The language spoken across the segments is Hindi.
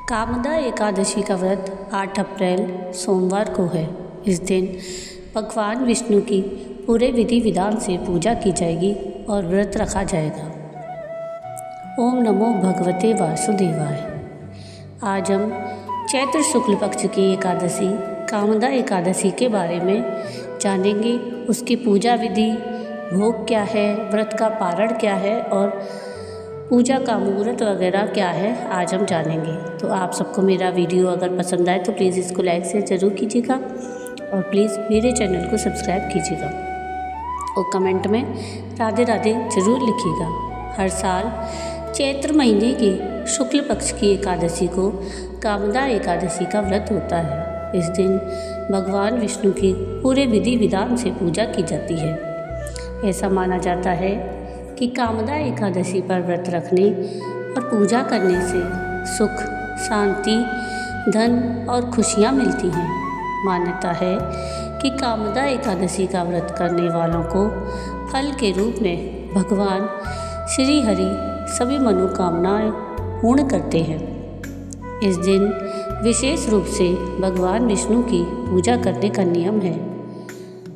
कामदा एकादशी का व्रत 8 अप्रैल सोमवार को है। इस दिन भगवान विष्णु की पूरे विधि विधान से पूजा की जाएगी और व्रत रखा जाएगा। ओम नमो भगवते वासुदेवाय। आज हम चैत्र शुक्ल पक्ष की एकादशी कामदा एकादशी के बारे में जानेंगे। उसकी पूजा विधि, भोग क्या है, व्रत का पारण क्या है और पूजा का मुहूर्त वगैरह क्या है, आज हम जानेंगे। तो आप सबको मेरा वीडियो अगर पसंद आए तो प्लीज़ इसको लाइक शेयर ज़रूर कीजिएगा और प्लीज़ मेरे चैनल को सब्सक्राइब कीजिएगा और कमेंट में राधे राधे ज़रूर लिखिएगा। हर साल चैत्र महीने के शुक्ल पक्ष की एकादशी को कामदा एकादशी का व्रत होता है। इस दिन भगवान विष्णु की पूरे विधि विधान से पूजा की जाती है। ऐसा माना जाता है कि कामदा एकादशी पर व्रत रखने और पूजा करने से सुख, शांति, धन और खुशियाँ मिलती हैं। मान्यता है कि कामदा एकादशी का व्रत करने वालों को फल के रूप में भगवान श्री हरि सभी मनोकामनाएं पूर्ण करते हैं। इस दिन विशेष रूप से भगवान विष्णु की पूजा करने का नियम है।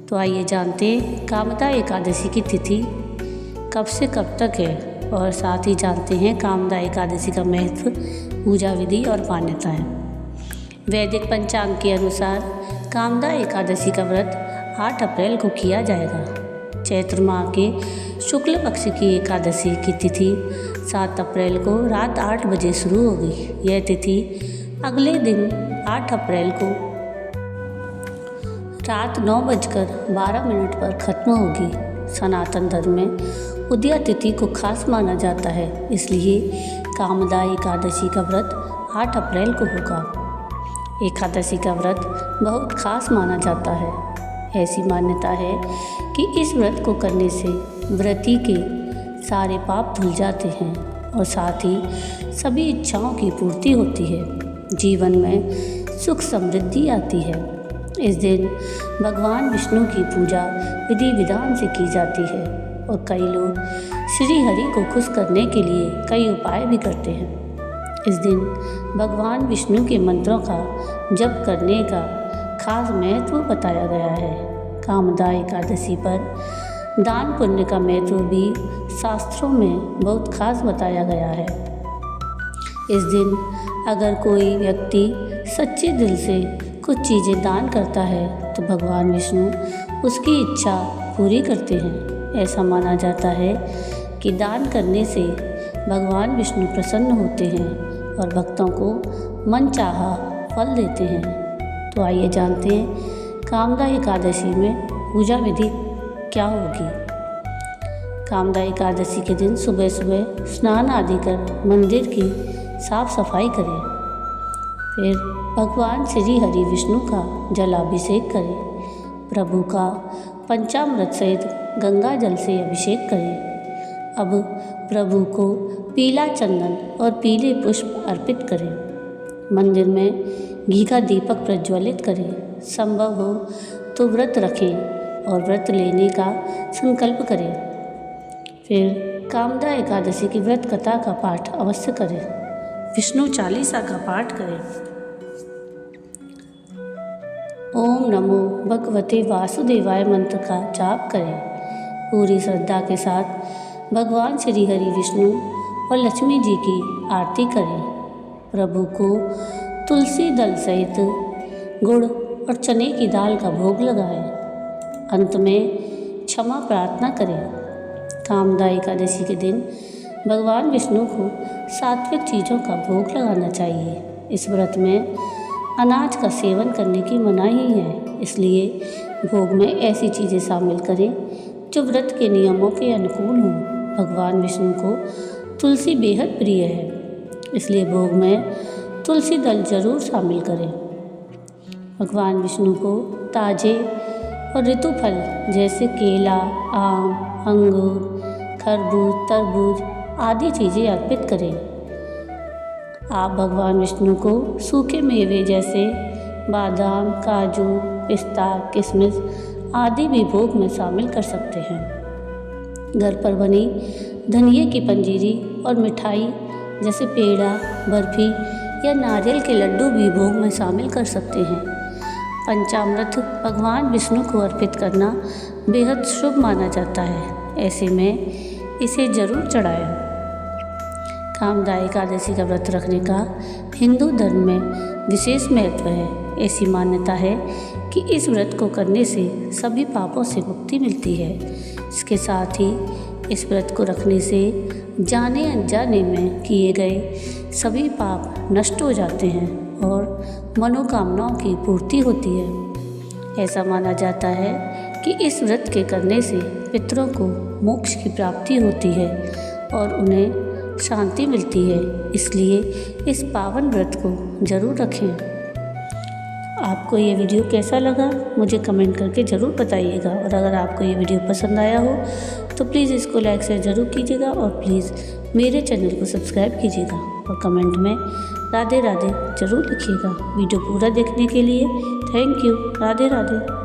तो आइए जानते हैं कामदा एकादशी की तिथि कब से कब तक है और साथ ही जानते हैं कामदा एकादशी का महत्व, पूजा विधि और मान्यताएं। वैदिक पंचांग के अनुसार कामदा एकादशी का व्रत 8 अप्रैल को किया जाएगा। चैत्र माह के शुक्ल पक्ष की एकादशी की तिथि 7 अप्रैल को रात 8 बजे शुरू होगी। यह तिथि अगले दिन 8 अप्रैल को रात 9:12 पर खत्म होगी। सनातन धर्म में उदया तिथि को खास माना जाता है, इसलिए कामदा एकादशी का व्रत 8 अप्रैल को होगा। एकादशी का व्रत बहुत खास माना जाता है। ऐसी मान्यता है कि इस व्रत को करने से व्रती के सारे पाप धुल जाते हैं और साथ ही सभी इच्छाओं की पूर्ति होती है। जीवन में सुख समृद्धि आती है। इस दिन भगवान विष्णु की पूजा विधि विधान से की जाती है और कई लोग श्री हरि को खुश करने के लिए कई उपाय भी करते हैं। इस दिन भगवान विष्णु के मंत्रों का जप करने का खास महत्व बताया गया है। कामदा एकादशी पर दान पुण्य का महत्व भी शास्त्रों में बहुत खास बताया गया है। इस दिन अगर कोई व्यक्ति सच्चे दिल से कुछ चीज़ें दान करता है तो भगवान विष्णु उसकी इच्छा पूरी करते हैं। ऐसा माना जाता है कि दान करने से भगवान विष्णु प्रसन्न होते हैं और भक्तों को मनचाहा फल देते हैं। तो आइए जानते हैं कामदा एकादशी में पूजा विधि क्या होगी। कामदा एकादशी के दिन सुबह सुबह स्नान आदि कर मंदिर की साफ सफाई करें। फिर भगवान श्री हरि विष्णु का जलाभिषेक करें। प्रभु का पंचामृत सहित गंगा जल से अभिषेक करें। अब प्रभु को पीला चंदन और पीले पुष्प अर्पित करें। मंदिर में घी का दीपक प्रज्वलित करें। संभव हो तो व्रत रखें और व्रत लेने का संकल्प करें। फिर कामदा एकादशी की व्रत कथा का पाठ अवश्य करें। विष्णु चालीसा का पाठ करें। ओम नमो भगवते वासुदेवाय मंत्र का जाप करें। पूरी श्रद्धा के साथ भगवान श्री हरि विष्णु और लक्ष्मी जी की आरती करें। प्रभु को तुलसी दल सहित गुड़ और चने की दाल का भोग लगाएं। अंत में क्षमा प्रार्थना करें। कामदा एकादशी के दिन भगवान विष्णु को सात्विक चीज़ों का भोग लगाना चाहिए। इस व्रत में अनाज का सेवन करने की मनाही है, इसलिए भोग में ऐसी चीज़ें शामिल करें जो व्रत के नियमों के अनुकूल हों। भगवान विष्णु को तुलसी बेहद प्रिय है, इसलिए भोग में तुलसी दल जरूर शामिल करें। भगवान विष्णु को ताजे और ऋतु फल जैसे केला, आम, अंगूर, खरबूज, तरबूज आदि चीज़ें अर्पित करें। आप भगवान विष्णु को सूखे मेवे जैसे बादाम, काजू, पिस्ता, किशमिश आदि भी भोग में शामिल कर सकते हैं। घर पर बनी धनिये की पंजीरी और मिठाई जैसे पेड़ा, बर्फी या नारियल के लड्डू भी भोग में शामिल कर सकते हैं। पंचामृत भगवान विष्णु को अर्पित करना बेहद शुभ माना जाता है, ऐसे में इसे जरूर चढ़ाएं। कामदा एकादशी का व्रत रखने का हिंदू धर्म में विशेष महत्व है। ऐसी मान्यता है कि इस व्रत को करने से सभी पापों से मुक्ति मिलती है। इसके साथ ही इस व्रत को रखने से जाने अनजाने में किए गए सभी पाप नष्ट हो जाते हैं और मनोकामनाओं की पूर्ति होती है। ऐसा माना जाता है कि इस व्रत के करने से पितरों को मोक्ष की प्राप्ति होती है और उन्हें शांति मिलती है, इसलिए इस पावन व्रत को जरूर रखें। आपको ये वीडियो कैसा लगा मुझे कमेंट करके ज़रूर बताइएगा, और अगर आपको ये वीडियो पसंद आया हो तो प्लीज़ इसको लाइक शेयर ज़रूर कीजिएगा और प्लीज़ मेरे चैनल को सब्सक्राइब कीजिएगा और कमेंट में राधे राधे ज़रूर लिखिएगा। वीडियो पूरा देखने के लिए थैंक यू। राधे राधे।